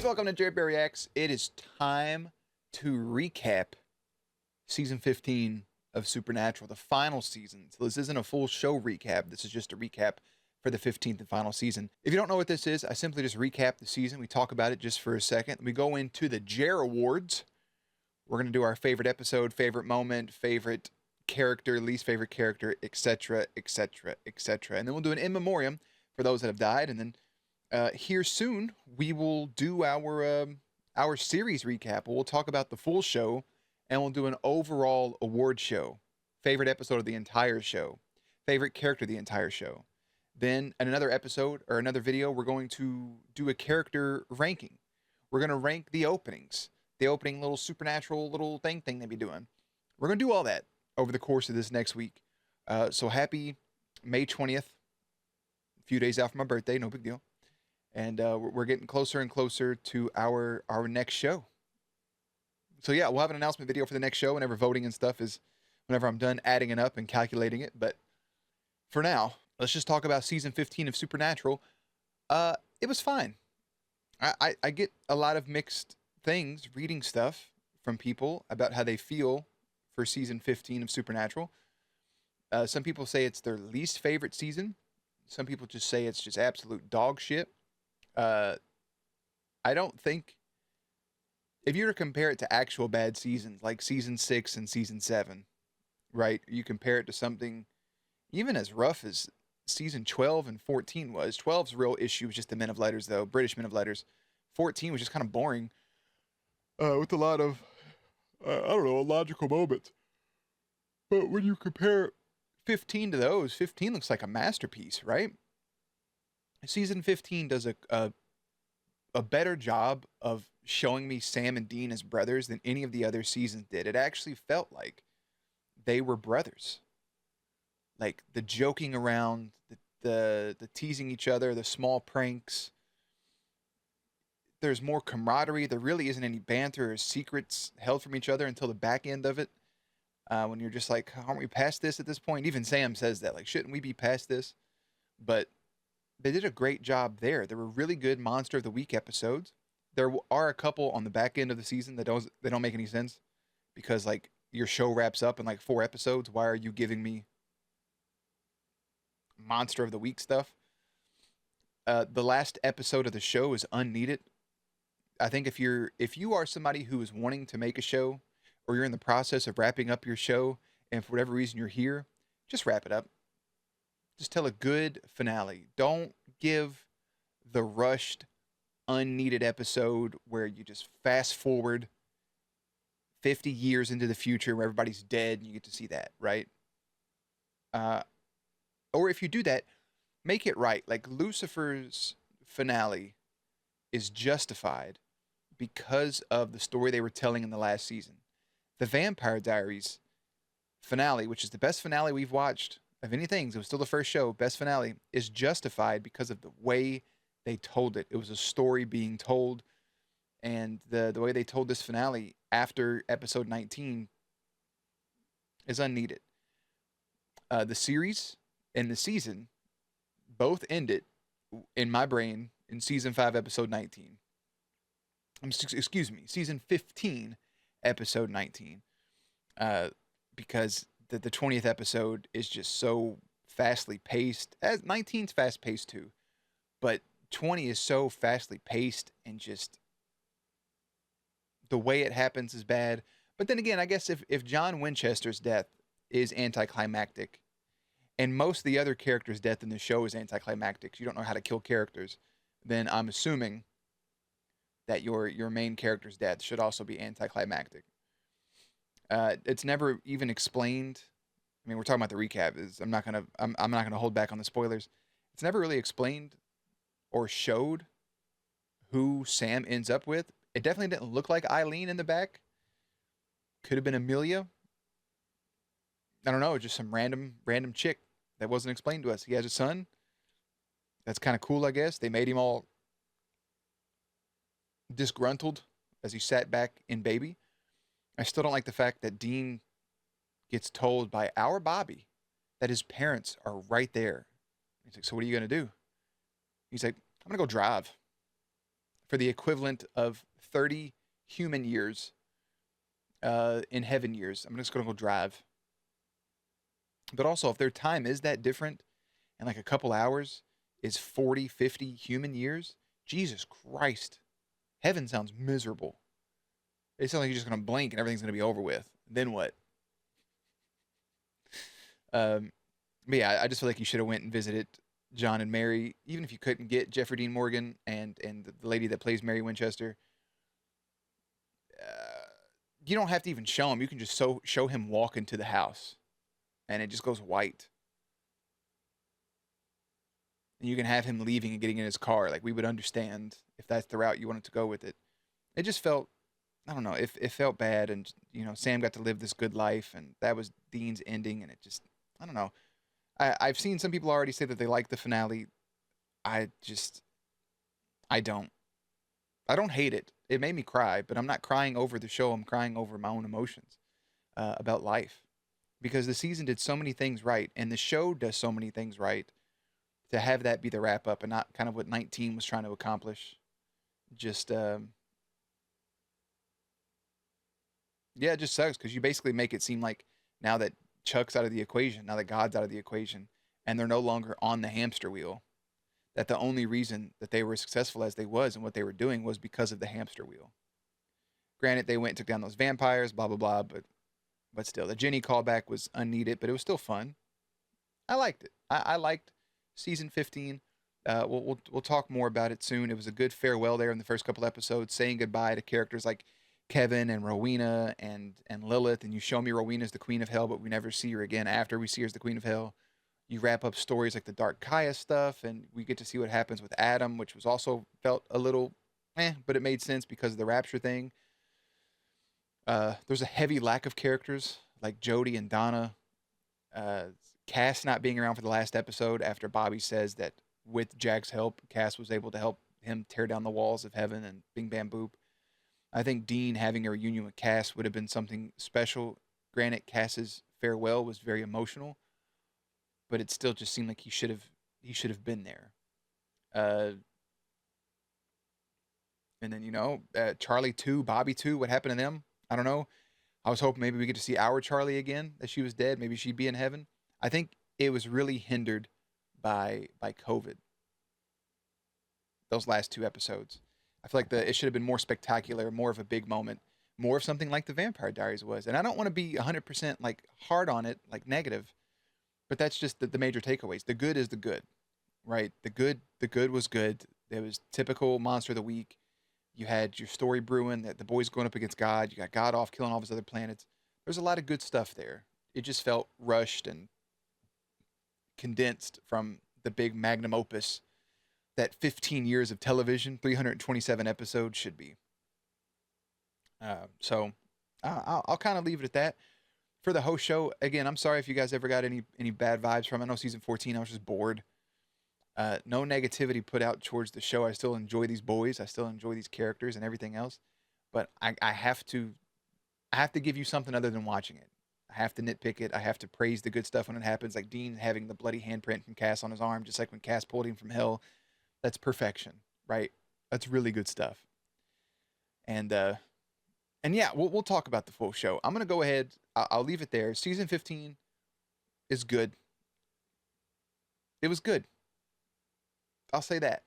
welcome to JerAwards. It is time to recap season 15 of Supernatural, the final season. So this isn't a full show recap. This is just a recap for the 15th and final season. If you don't know what this is, I simply just recap the season. We talk about it just for a second. We go into the JerAwards. We're going to do our favorite episode, favorite moment, favorite character, least favorite character, etc., etc., etc. And then we'll do an in memoriam for those that have died. And then here soon, we will do our series recap. We'll talk about the full show, and we'll do an overall award show. Favorite episode of the entire show. Favorite character of the entire show. Then in another episode, or another video, we're going to do a character ranking. We're going to rank the openings. The opening little supernatural little thing they be doing. We're going to do all that over the course of this next week. So happy May 20th. A few days out from my birthday, no big deal. And we're getting closer and closer to our next show. So yeah, we'll have an announcement video for the next show whenever voting and stuff is, whenever I'm done adding it up and calculating it. But for now, let's just talk about season 15 of Supernatural. It was fine. I get a lot of mixed things reading stuff from people about how they feel for season 15 of Supernatural. Some people say it's their least favorite season. Some people just say it's just absolute dog shit. I don't think, if you were to compare it to actual bad seasons like season 6 and season 7, right? You compare it to something even as rough as season 12 and 14 was. 12's real issue was just the Men of Letters, though, British Men of Letters. 14 was just kind of boring, with a lot of, I don't know, illogical moments. But when you compare 15 to those, 15 looks like a masterpiece, right? Season 15 does a better job of showing me Sam and Dean as brothers than any of the other seasons did. It actually felt like they were brothers. Like the joking around, the teasing each other, the small pranks. There's more camaraderie. There really isn't any banter or secrets held from each other until the back end of it. When you're just like, aren't we past this at this point? Even Sam says that, like, shouldn't we be past this? But they did a great job there. There were really good Monster of the Week episodes. There are a couple on the back end of the season that don't make any sense, because like your show wraps up in like 4 episodes. Why are you giving me Monster of the Week stuff? The last episode of the show is unneeded. I think if you are somebody who is wanting to make a show, or you're in the process of wrapping up your show, and for whatever reason you're here, just wrap it up. Just tell a good finale. Don't give the rushed, unneeded episode where you just fast forward 50 years into the future where everybody's dead and you get to see that, right? Or if you do that, make it right. Like Lucifer's finale is justified because of the story they were telling in the last season. The Vampire Diaries finale, which is the best finale we've watched of anything, it was still the first show, best finale, is justified because of the way they told it. It was a story being told, and the way they told this finale after episode 19 is unneeded. The series and the season both ended, in my brain, in season 5, episode 19. Excuse me, season 15, episode 19. Because the 20th episode is just so fastly paced. As 19's fast paced too, but 20 is so fastly paced, and just the way it happens is bad. But then again, I guess if John Winchester's death is anticlimactic, and most of the other characters' death in the show is anticlimactic, you don't know how to kill characters, then I'm assuming that your main character's death should also be anticlimactic. It's never even explained. I mean, we're talking about the recap. I'm not gonna hold back on the spoilers. It's never really explained or showed who Sam ends up with. It definitely didn't look like Eileen in the back. Could have been Amelia. I don't know, just some random chick that wasn't explained to us. He has a son. That's kind of cool, I guess. They made him all disgruntled as he sat back in Baby. I still don't like the fact that Dean gets told by our Bobby that his parents are right there. He's like, so what are you going to do? He's like, I'm going to go drive. for the equivalent of 30 human years in heaven years. I'm just going to go drive. But also, if their time is that different and like a couple hours is 40, 50 human years, Jesus Christ. Heaven sounds miserable. It sounds like you're just going to blink and everything's going to be over with. Then what? But yeah, I just feel like you should have went and visited John and Mary, even if you couldn't get Jeffrey Dean Morgan and the lady that plays Mary Winchester. You don't have to even show him. You can just show him walk into the house, and it just goes white. And you can have him leaving and getting in his car. Like, we would understand if that's the route you wanted to go with it. It just felt, I don't know, it felt bad. And, Sam got to live this good life, and that was Dean's ending. And it just, I don't know. I've seen some people already say that they like the finale. I don't. I don't hate it. It made me cry, but I'm not crying over the show. I'm crying over my own emotions about life. Because the season did so many things right, and the show does so many things right. To have that be the wrap up and not kind of what 19 was trying to accomplish. Just, yeah, it just sucks because you basically make it seem like now that Chuck's out of the equation, now that God's out of the equation, and they're no longer on the hamster wheel, that the only reason that they were as successful as they was and what they were doing was because of the hamster wheel. Granted, they went and took down those vampires, blah, blah, blah, but still, the Jenny callback was unneeded, but it was still fun. I liked it. I liked season 15. We'll talk more about it soon. It was a good farewell there in the first couple episodes, saying goodbye to characters like Kevin and Rowena and Lilith, and you show me Rowena's the Queen of Hell, but we never see her again after we see her as the Queen of Hell. You wrap up stories like the Dark Kaya stuff, and we get to see what happens with Adam, which was also felt a little but it made sense because of the Rapture thing. There's a heavy lack of characters like Jody and Donna. Cass not being around for the last episode after Bobby says that with Jack's help, Cass was able to help him tear down the walls of heaven and bing bam boop. I think Dean having a reunion with Cass would have been something special. Granted, Cass's farewell was very emotional, but it still just seemed like he should have been there. And then Charlie 2, Bobby 2, what happened to them? I don't know. I was hoping maybe we get to see our Charlie again, that she was dead. Maybe she'd be in heaven. I think it was really hindered by COVID. Those last 2 episodes. I feel like it should have been more spectacular, more of a big moment, more of something like the Vampire Diaries was. And I don't want to be 100% like hard on it, like negative, but that's just the major takeaways. The good is the good, right? The good was good. It was typical monster of the week. You had your story brewing, that the boys going up against God. You got God off killing all of his other planets. There's a lot of good stuff there. It just felt rushed and condensed from the big magnum opus that 15 years of television, 327 episodes should be. So I'll kind of leave it at that. For the host show, again, I'm sorry if you guys ever got any bad vibes from it. I know season 14, I was just bored. No negativity put out towards the show. I still enjoy these boys. I still enjoy these characters and everything else. But I have to give you something other than watching it. I have to nitpick it. I have to praise the good stuff when it happens, like Dean having the bloody handprint from Cass on his arm, just like when Cass pulled him from hell. That's perfection, right? That's really good stuff. And yeah, we'll talk about the full show. I'm gonna go ahead. I'll leave it there. Season 15 is good. It was good. I'll say that.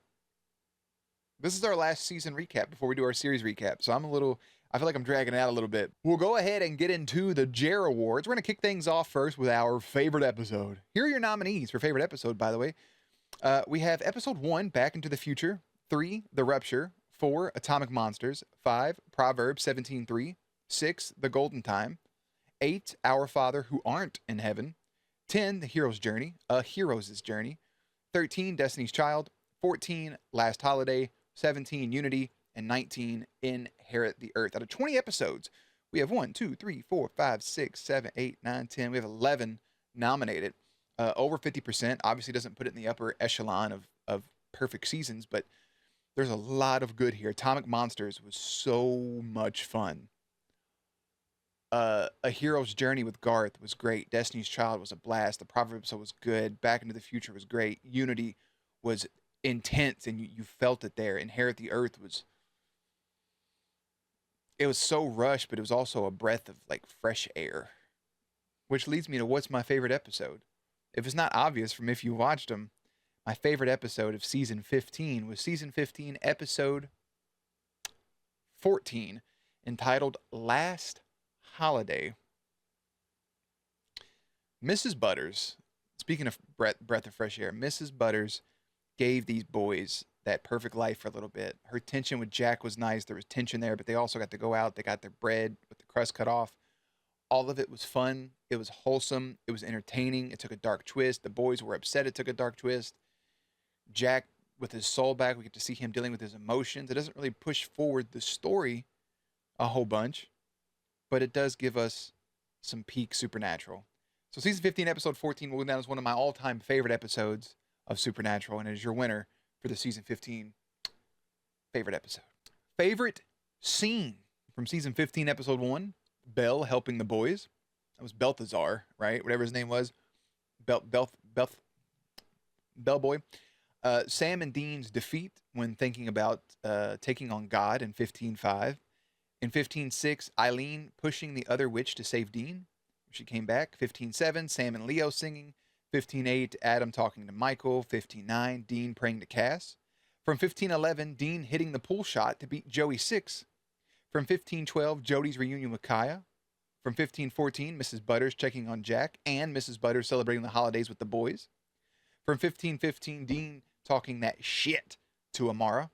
This is our last season recap before we do our series recap. So I feel like I'm dragging it out a little bit. We'll go ahead and get into the JerAwards. We're going to kick things off first with our favorite episode. Here are your nominees for favorite episode, by the way. We have episode 1, Back into the Future. 3, The Rupture. 4, Atomic Monsters. 5, Proverbs 17:3. 6, The Golden Time. 8, Our Father Who Aren't in Heaven. 10, The Hero's Journey. A Hero's Journey. 13, Destiny's Child. 14, Last Holiday. 17, Unity. And 19, Inherit the Earth. Out of 20 episodes, we have 1, 2, 3, 4, 5, 6, 7, 8, 9, 10. We have 11 nominated. Over 50%. Obviously doesn't put it in the upper echelon of perfect seasons, but there's a lot of good here. Atomic Monsters was so much fun. A Hero's Journey with Garth was great. Destiny's Child was a blast. The Proverbs episode was good. Back into the Future was great. Unity was intense, and you felt it there. Inherit the Earth was, it was so rushed, but it was also a breath of like fresh air. Which leads me to what's my favorite episode. If it's not obvious from if you watched them, my favorite episode of season 15 was season 15, episode 14, entitled Last Holiday. Mrs. Butters, speaking of breath of fresh air, Mrs. Butters gave these boys that perfect life for a little bit. Her tension with Jack was nice. There was tension there, but they also got to go out. They got their bread with the crust cut off. All of it was fun. It was wholesome. It was entertaining. It took a dark twist. The boys were upset it took a dark twist. Jack, with his soul back, we get to see him dealing with his emotions. It doesn't really push forward the story a whole bunch, but it does give us some peak Supernatural. So season 15, episode 14 will go down as one of my all-time favorite episodes of Supernatural, and it is your winner for the season 15 favorite episode. Favorite scene from season 15, episode 1, Bell helping the boys. That was Balthazar, right? Whatever his name was. Bellboy. Sam and Dean's defeat when thinking about taking on God in 15:5. In 15:6, Eileen pushing the other witch to save Dean. She came back. 15:7, Sam and Leo singing. 15:8, Adam talking to Michael. 15:9, Dean praying to Cass. From 15:11, Dean hitting the pull shot to beat Joey 6. From 15:12, Jody's reunion with Kaya. From 15:14, Mrs. Butters checking on Jack and Mrs. Butters celebrating the holidays with the boys. From 15:15, Dean talking that shit to Amara.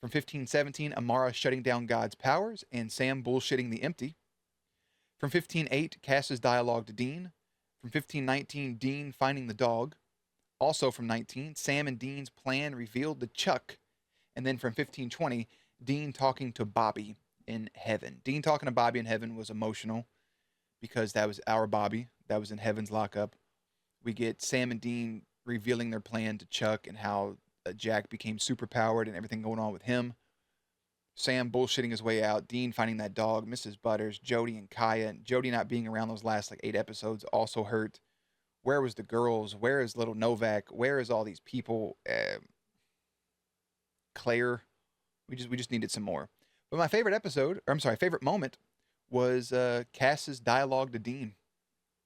From 15:17, Amara shutting down God's powers and Sam bullshitting the empty. From 15:8, Cass's dialogue to Dean. From 15:19, Dean finding the dog. Also from 19, Sam and Dean's plan revealed to Chuck. And then from 15:20, Dean talking to Bobby in heaven. Dean talking to Bobby in heaven was emotional because that was our Bobby. That was in heaven's lockup. We get Sam and Dean revealing their plan to Chuck and how Jack became superpowered and everything going on with him. Sam bullshitting his way out. Dean finding that dog. Mrs. Butters, Jody and Kaya. And Jody not being around those last like 8 episodes also hurt. Where was the girls? Where is little Novak? Where is all these people? Claire. We just needed some more. But my favorite episode, or I'm sorry, favorite moment was Cass's dialogue to Dean.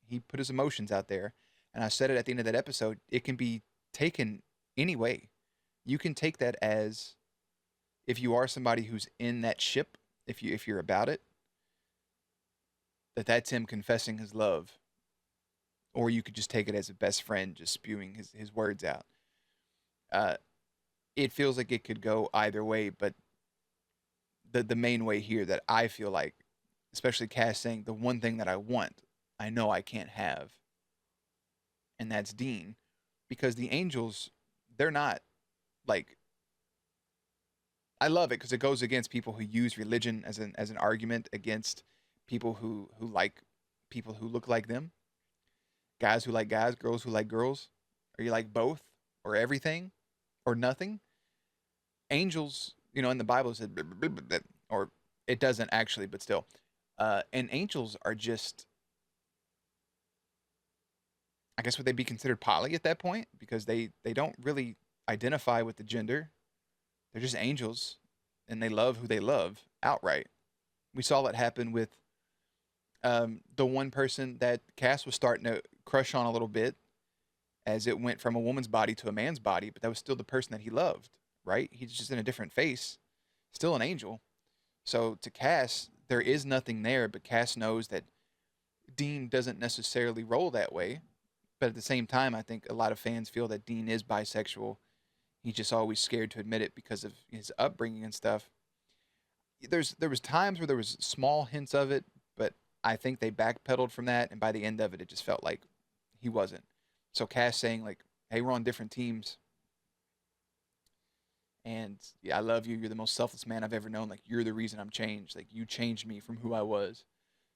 He put his emotions out there. And I said it at the end of that episode. It can be taken any way. You can take that as, if you are somebody who's in that ship, if you're about it, that's him confessing his love. Or you could just take it as a best friend just spewing his words out. It feels like it could go either way, but the main way here that I feel like, especially Cass saying, the one thing that I want, I know I can't have, and that's Dean. Because the angels, they're not like, I love it because it goes against people who use religion as an argument against people who like people who look like them. Guys who like guys, girls who like girls. Are you like both or everything or nothing? Angels, in the Bible it said, or it doesn't actually, but still. And angels are just, I guess would they be considered poly at that point? Because they don't really identify with the gender. They're just angels, and they love who they love outright. We saw that happen with the one person that Cass was starting to crush on a little bit as it went from a woman's body to a man's body, but that was still the person that he loved, right? He's just in a different face, still an angel. So to Cass, there is nothing there, but Cass knows that Dean doesn't necessarily roll that way. But at the same time, I think a lot of fans feel that Dean is bisexual. He's just always scared to admit it because of his upbringing and stuff. There was times where there was small hints of it, but I think they backpedaled from that, and by the end of it, it just felt like he wasn't. So Cass saying like, "Hey, we're on different teams, and yeah, I love you. You're the most selfless man I've ever known. Like, you're the reason I'm changed. Like, you changed me from who I was."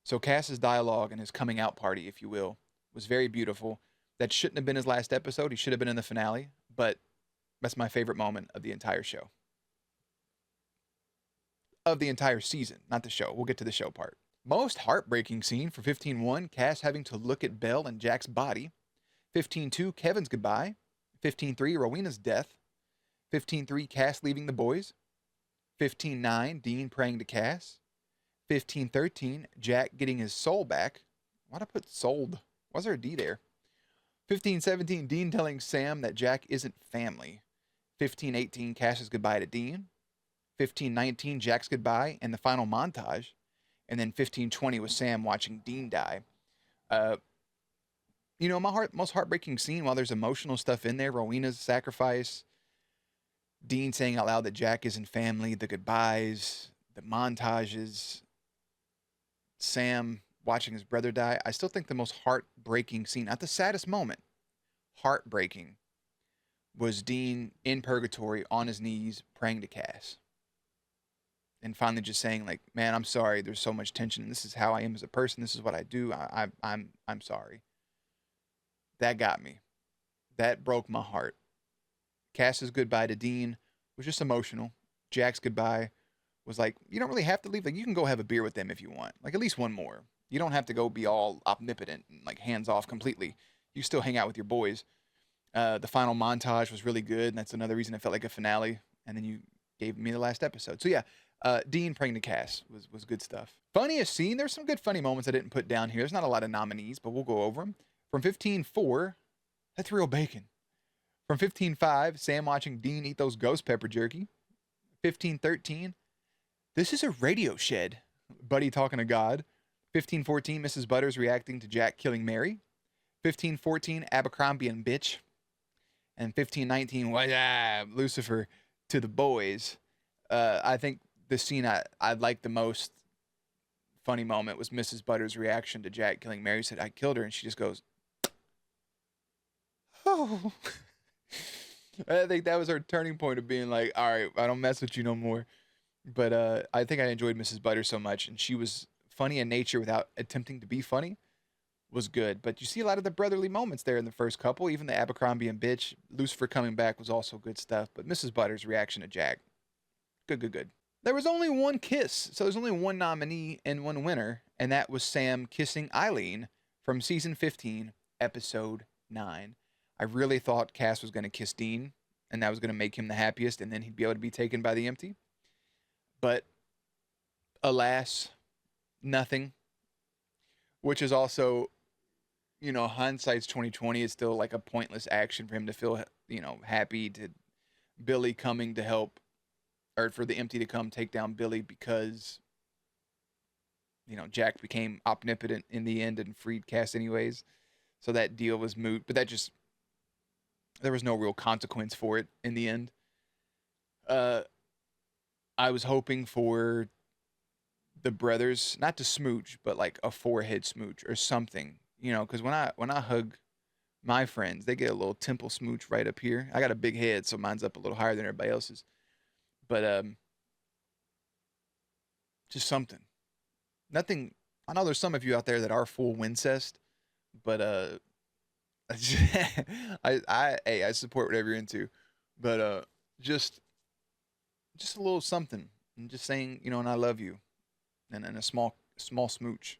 So Cass's dialogue and his coming out party, if you will, was very beautiful. That shouldn't have been his last episode. He should have been in the finale, but that's my favorite moment of the entire show. Of the entire season, not the show. We'll get to the show part. Most heartbreaking scene for 15:1, Cass having to look at Belle and Jack's body. 15:2, Kevin's goodbye. 15:3, Rowena's death. 15-3, Cass leaving the boys. 15-9, Dean praying to Cass. 15-13, Jack getting his soul back. Why'd I put sold? Was there a D there? 15-17, Dean telling Sam that Jack isn't family. 15-18, Cass's goodbye to Dean. 15-19, Jack's goodbye and the final montage. And then 15-20 was Sam watching Dean die. My most heartbreaking scene, while there's emotional stuff in there, Rowena's sacrifice, Dean saying out loud that Jack isn't family, the goodbyes, the montages, Sam watching his brother die, I still think the most heartbreaking scene, not the saddest moment, heartbreaking, was Dean in purgatory on his knees praying to Cass. And finally just saying, like, man, I'm sorry, there's so much tension, and this is how I am as a person, this is what I do, I'm sorry. That got me. That broke my heart. Cass's goodbye to Dean was just emotional. Jack's goodbye was like, you don't really have to leave. Like, you can go have a beer with them if you want. Like, at least one more. You don't have to go be all omnipotent and, like, hands off completely. You still hang out with your boys. The final montage was really good, and that's another reason it felt like a finale. And then you gave me the last episode. So, yeah, Dean praying to Cass was good stuff. Funniest scene, there's some good funny moments I didn't put down here. There's not a lot of nominees, but we'll go over them. From 15-4, that's real bacon. From 15-5, Sam watching Dean eat those ghost pepper jerky. 15-13, this is a radio shed. Buddy talking to God. 15-14, Mrs. Butters reacting to Jack killing Mary. 15-14, Abercrombie and bitch. And 15-19, Lucifer to the boys. I think the scene I liked the most, funny moment, was Mrs. Butters' reaction to Jack killing Mary. Said, I killed her, and she just goes, oh. I think that was her turning point of being like, all right, I don't mess with you no more. But I think I enjoyed Mrs. Butters so much, and she was funny in nature without attempting to be funny, was good. But you see a lot of the brotherly moments there in the first couple. Even the Abercrombie and bitch, Lucifer coming back was also good stuff. But Mrs. Butters' reaction to Jack, good. There was only one kiss, so there's only one nominee and one winner, and that was Sam kissing Eileen from season 15, episode 9. I really thought Cass was going to kiss Dean, and that was going to make him the happiest, and then he'd be able to be taken by the empty. But alas, nothing. Which is also, hindsight's 2020. Is still like a pointless action for him to feel, happy to Billy coming to help, or for the empty to come take down Billy because, Jack became omnipotent in the end and freed Cass anyways. So that deal was moot. But there was no real consequence for it in the end. I was hoping for the brothers not to smooch, but like a forehead smooch or something, because when I hug my friends, they get a little temple smooch right up here. I got a big head, so mine's up a little higher than everybody else's. But just something. Nothing. I know there's some of you out there that are full Wincest, but I support whatever you're into, but just a little something, and just saying, and I love you, and a small smooch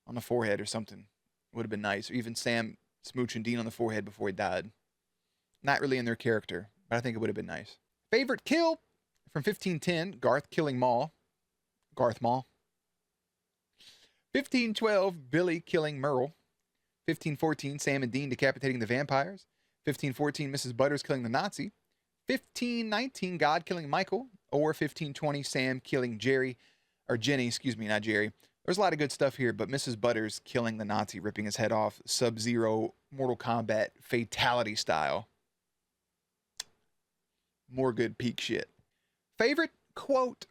on the forehead or something would have been nice. Or even Sam smooching Dean on the forehead before he died. Not really in their character, but I think it would have been nice. Favorite kill from 15-10, Garth killing Garth Maul. 15-12, Billy killing Merle. 15-14, Sam and Dean decapitating the vampires. 15-14, Mrs. Butters killing the Nazi. 15-19, God killing Michael. Or 15-20, Sam killing Jenny, not Jerry. There's a lot of good stuff here, but Mrs. Butters killing the Nazi, ripping his head off, Sub-Zero, Mortal Kombat, fatality style. More good peak shit. Favorite quote?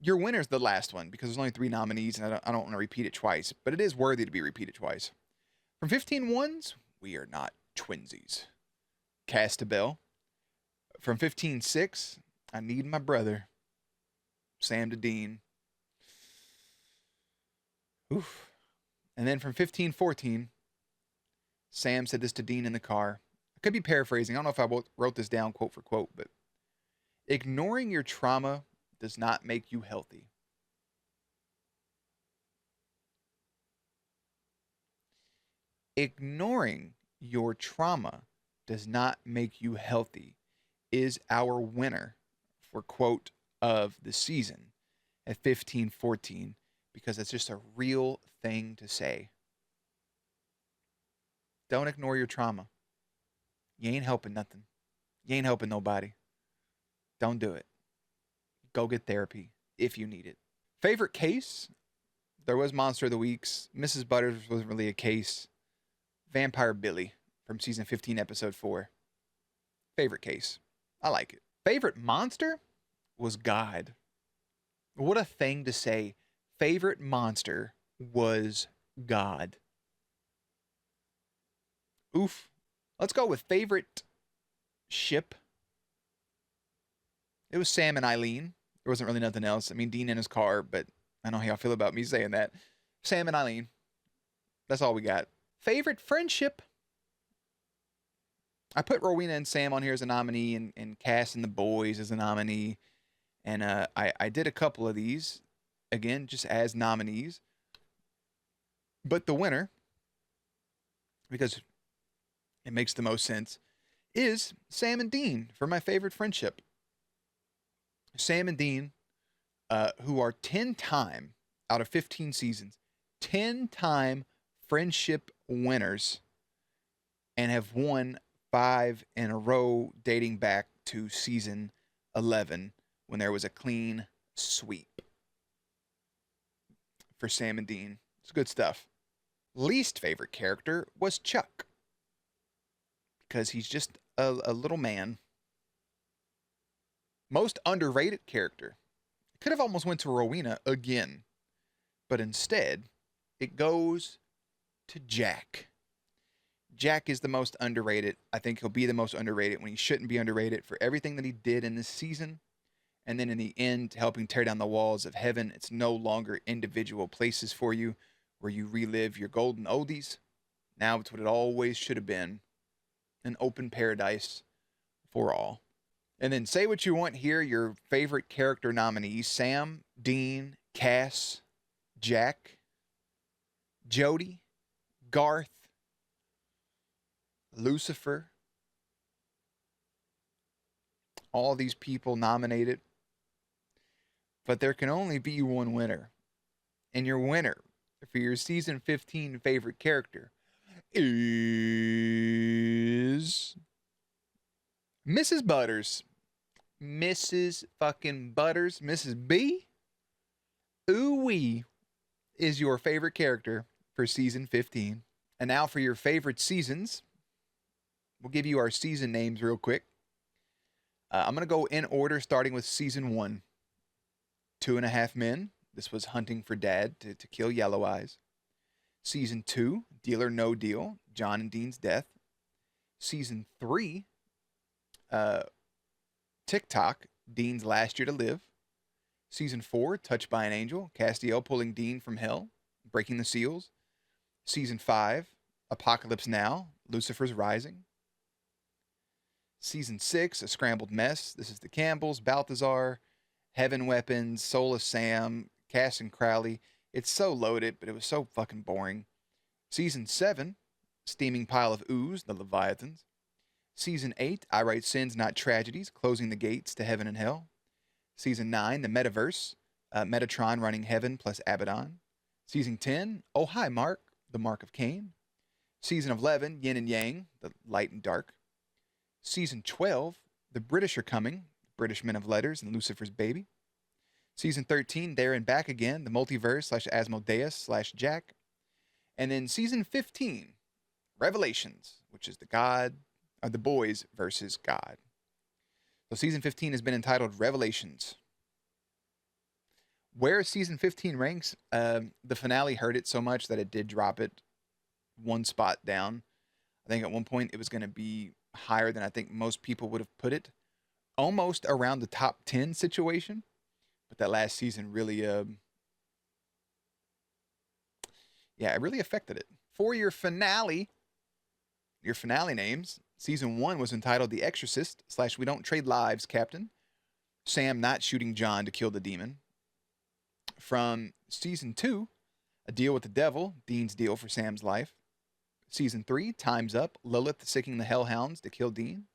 Your winner's the last one, because there's only 3 nominees, and I don't want to repeat it twice, but it is worthy to be repeated twice. From 15-1s, we are not twinsies. Castabel. From 15-6, I need my brother. Sam to Dean. Oof. And then from 15-14, Sam said this to Dean in the car. I could be paraphrasing. I don't know if I wrote this down quote for quote, but ignoring your trauma does not make you healthy. Ignoring your trauma does not make you healthy. is our winner for quote of the season at 1514, because it's just a real thing to say. Don't ignore your trauma. You ain't helping nothing. You ain't helping nobody. Don't do it. Go get therapy if you need it. Favorite case? There was Monster of the Weeks. Mrs. Butters wasn't really a case. Vampire Billy from season 15, episode 4. Favorite case. I like it. Favorite monster was God. What a thing to say. Favorite monster was God. Oof. Let's go with favorite ship. It was Sam and Eileen. There wasn't really nothing else. I mean, Dean in his car, but I know how y'all feel about me saying that. Sam and Eileen. That's all we got. Favorite friendship. I put Rowena and Sam on here as a nominee, and Cass and the boys as a nominee. And I did a couple of these, again, just as nominees. But the winner, because it makes the most sense, is Sam and Dean for my favorite friendship. Sam and Dean, who are 10-time out of 15 seasons, 10-time friendship winners, and have won 5 in a row dating back to season 11 when there was a clean sweep for Sam and Dean. It's good stuff. Least favorite character was Chuck, because he's just a little man. Most underrated character. Could have almost went to Rowena again, but instead it goes to Jack. Jack is the most underrated. I think he'll be the most underrated when he shouldn't be underrated for everything that he did in this season. And then in the end, helping tear down the walls of heaven. It's no longer individual places for you where you relive your golden oldies. Now it's what it always should have been. An open paradise for all. And then say what you want here. Your favorite character nominees: Sam, Dean, Cass, Jack, Jody, Garth, Lucifer. All these people nominated. But there can only be one winner. And your winner for your season 15 favorite character is Mrs. Butters. Mrs. fucking Butters. Mrs. B. Ooh-wee is your favorite character for season 15. And now for your favorite seasons. We'll give you our season names real quick. I'm going to go in order, starting with season 1. 2.5 Men. This was hunting for Dad to kill Yellow Eyes. Season 2, Deal or No Deal, John and Dean's death. Season 3, TikTok, Dean's last year to live. Season 4, Touched by an Angel, Castiel pulling Dean from hell, breaking the seals. Season 5, Apocalypse Now, Lucifer's rising. Season 6, A Scrambled Mess. This is the Campbells, Balthazar, Heaven Weapons, Soul of Sam, Cass and Crowley. It's so loaded, but it was so fucking boring. Season 7, Steaming Pile of Ooze, the Leviathans. Season 8, I Write Sins, Not Tragedies, Closing the Gates to Heaven and Hell. Season 9, The Metaverse, Metatron running Heaven plus Abaddon. Season 10, Oh Hi Mark, The Mark of Cain. Season 11, Yin and Yang, The Light and Dark. Season 12, The British Are Coming, British Men of Letters and Lucifer's Baby. Season 13, There and Back Again, The Multiverse / Asmodeus / Jack. And then Season 15, Revelations, which is the boys versus God. So Season 15 has been entitled Revelations. Where Season 15 ranks, the finale hurt it so much that it did drop it one spot down. I think at one point it was going to be higher than I think most people would have put it. Almost around the top 10 situation. But that last season really, it really affected it. For your finale names, Season 1 was entitled The Exorcist / We Don't Trade Lives, Captain. Sam not shooting John to kill the demon. From Season 2, A Deal with the Devil, Dean's deal for Sam's life. Season 3, Time's Up, Lilith sicking the Hellhounds to kill Dean.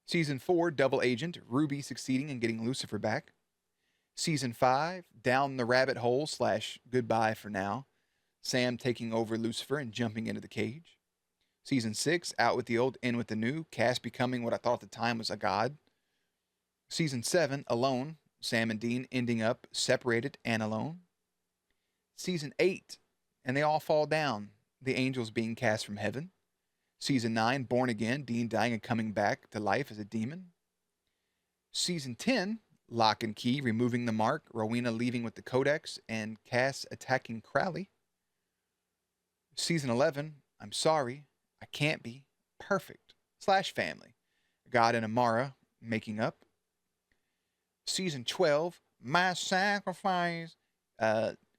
Season 4, Double Agent, Ruby succeeding and getting Lucifer back. Season 5, Down the Rabbit Hole / Goodbye for Now, Sam taking over Lucifer and jumping into the cage. Season 6, Out with the Old, In with the New, Cass becoming what I thought at the time was a god. Season 7, Alone, Sam and Dean ending up separated and alone. Season 8, And They All Fall Down, the angels being cast from heaven. Season 9, Born Again, Dean dying and coming back to life as a demon. Season 10, Lock and Key, removing the mark, Rowena leaving with the Codex, and Cass attacking Crowley. Season 11, I'm Sorry, I Can't Be, Perfect, / Family, God and Amara making up. Season 12, My Sacrifice,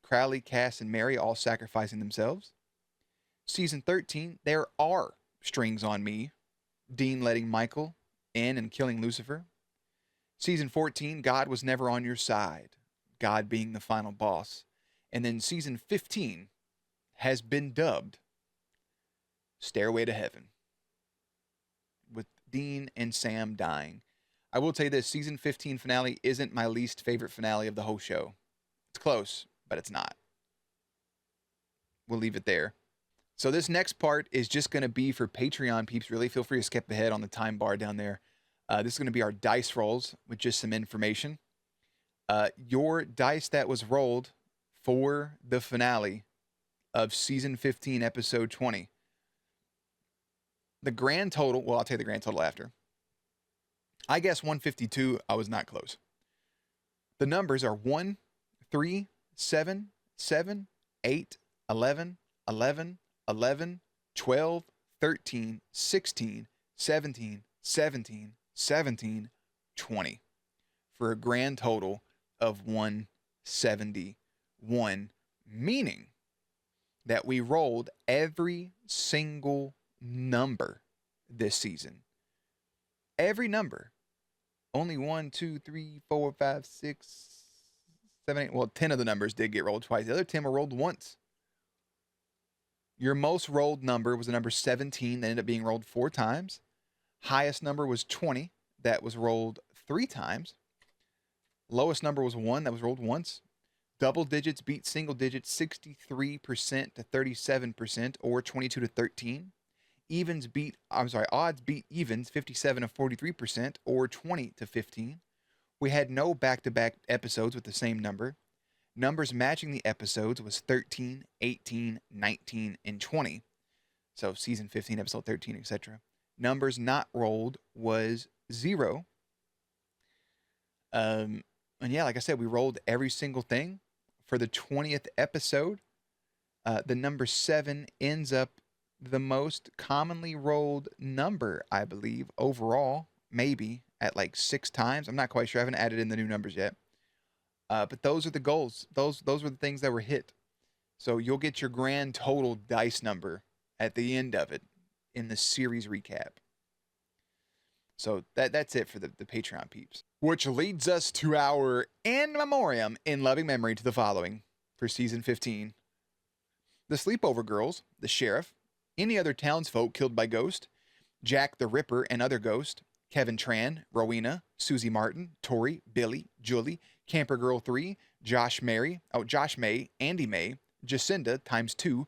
Crowley, Cass, and Mary all sacrificing themselves. Season 13, There Are Strings on Me, Dean letting Michael in and killing Lucifer. Season 14, God Was Never on Your Side, God being the final boss. And then season 15 has been dubbed Stairway to Heaven, with Dean and Sam dying. I will tell you this, season 15 finale isn't my least favorite finale of the whole show. It's close, but it's not. We'll leave it there. So this next part is just going to be for Patreon peeps. Really, feel free to skip ahead on the time bar down there. This is going to be our dice rolls with just some information. Your dice that was rolled for the finale of season 15, episode 20. The grand total, well, I'll tell you the grand total after. I guess 152, I was not close. The numbers are 1, 3, 7, 7, 8, 11, 11, 11, 12, 13, 16, 17, 17, 17, 20. For a grand total of 171, meaning that we rolled every single number this season. Every number. Only 1, 2, 3, 4, 5, 6, 7, 8. Well, 10 of the numbers did get rolled twice. The other 10 were rolled once. Your most rolled number was the number 17 that ended up being rolled 4 times. Highest number was 20 that was rolled 3 times. Lowest number was 1 that was rolled once. Double digits beat single digits 63% to 37%, or 22 to 13. Odds beat evens 57 to 43%, or 20 to 15. We had no back-to-back episodes with the same number. Numbers matching the episodes was 13, 18, 19, and 20. So season 15, episode 13, etc. Numbers not rolled was 0. And yeah, like I said, we rolled every single thing. For the 20th episode, the number 7 ends up the most commonly rolled number, I believe, overall, maybe at like 6 times. I'm not quite sure. I haven't added in the new numbers yet. But those are the goals. Those were the things that were hit. So you'll get your grand total dice number at the end of it in the series recap. So that's it for the Patreon peeps. Which leads us to our In Memoriam, in loving memory to the following for season 15. The Sleepover Girls, the Sheriff, any other townsfolk killed by ghost, Jack the Ripper and other ghost, Kevin Tran, Rowena, Susie Martin, Tori, Billy, Julie, Camper Girl 3, Josh May, Andy May, Jacinda ×2,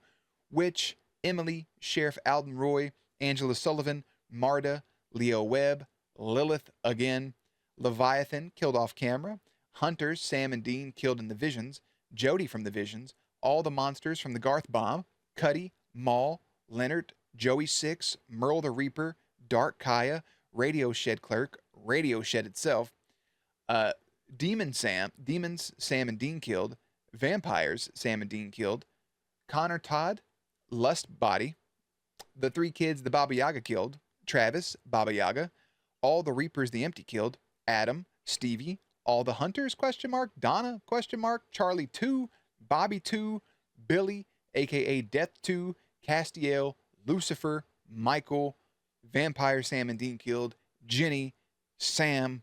Witch, Emily, Sheriff Alden Roy, Angela Sullivan, Marta, Leo Webb, Lilith again, Leviathan killed off camera, Hunters, Sam and Dean killed in the Visions, Jody from the Visions, all the monsters from the Garth Bomb, Cuddy, Maul, Leonard, Joey 6, Merle the Reaper, Dark Kaya, Radio Shed Clerk, Radio Shed itself, Demons, Sam and Dean killed, Vampires, Sam and Dean killed, Connor Todd, Lust Body, the 3 kids the Baba Yaga killed, Travis, Baba Yaga, all the Reapers the Empty killed, Adam, Stevie, all the Hunters, ? Donna, ? Charlie 2, Bobby 2, Billy, aka Death 2, Castiel, Lucifer, Michael, Vampire Sam and Dean killed, Jenny, Sam,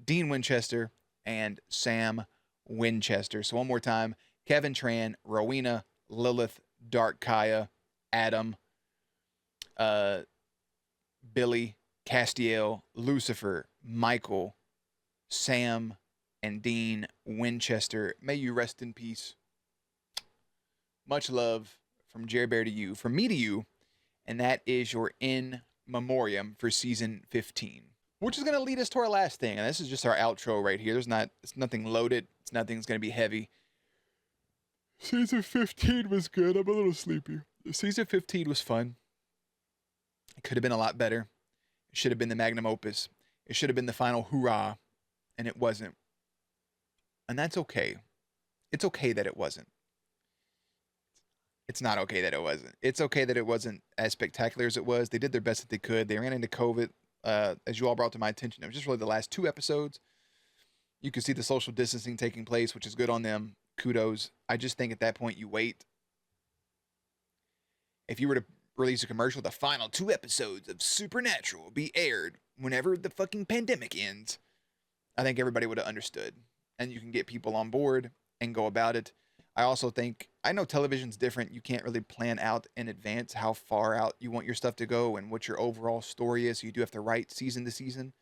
Dean Winchester, and Sam Winchester. So one more time, Kevin Tran, Rowena, Lilith, Dark Kaya, Adam, Billy, Castiel, Lucifer, Michael, Sam, and Dean Winchester. May you rest in peace. Much love from Jerry Bear to you, from me to you, and that is your in memoriam for season 15. Which is going to lead us to our last thing, and this is just our outro right here. It's nothing loaded. Nothing's going to be heavy. Season 15 was good. I'm a little sleepy. Season 15 was fun. It could have been a lot better. It should have been the magnum opus. It should have been the final hoorah, and it wasn't. And that's okay. It's okay that it wasn't. It's not okay that it wasn't. It's okay that it wasn't as spectacular as it was. They did their best that they could. They ran into COVID. As you all brought to my attention, it was just really the last 2 episodes. You can see the social distancing taking place, which is good on them. Kudos. I just think at that point you wait. If you were to release a commercial, the final 2 episodes of Supernatural will be aired whenever the fucking pandemic ends, I think everybody would have understood. And you can get people on board and go about it. I also think, I know television's different. You can't really plan out in advance how far out you want your stuff to go and what your overall story is. So you do have to write season to season.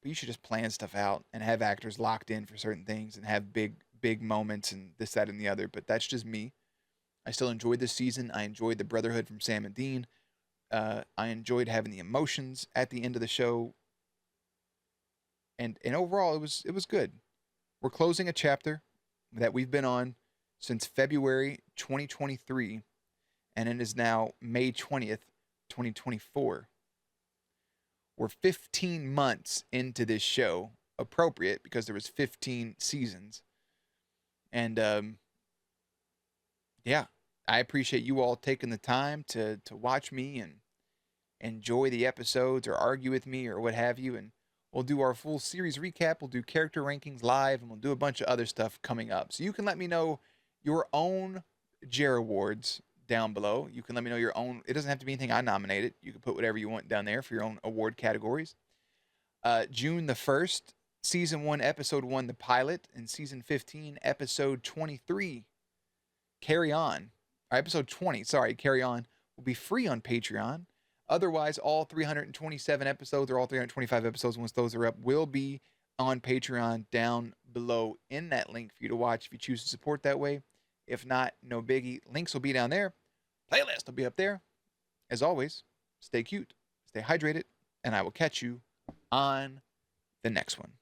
But you should just plan stuff out and have actors locked in for certain things and have big moments and this, that, and the other. But that's just me. I still enjoyed this season. I enjoyed the brotherhood from Sam and Dean. I enjoyed having the emotions at the end of the show. And overall, it was good. We're closing a chapter that we've been on since February 2023, and it is now May 20th, 2024. We're 15 months into this show, appropriate because there was 15 seasons. And yeah, I appreciate you all taking the time to watch me and enjoy the episodes or argue with me or what have you. And we'll do our full series recap. We'll do character rankings live, and we'll do a bunch of other stuff coming up. So you can let me know your own JerAwards down below. You can let me know your own. It doesn't have to be anything I nominated. You can put whatever you want down there for your own award categories. June the 1st, Season 1, Episode 1, the pilot, and Season 15, Episode 23, Carry On. Or Episode 20, sorry, Carry On, will be free on Patreon. Otherwise, all 327 episodes or all 325 episodes, once those are up, will be on Patreon down below in that link for you to watch if you choose to support that way. If not, no biggie. Links will be down there. Playlist will be up there. As always, stay cute, stay hydrated, and I will catch you on the next one.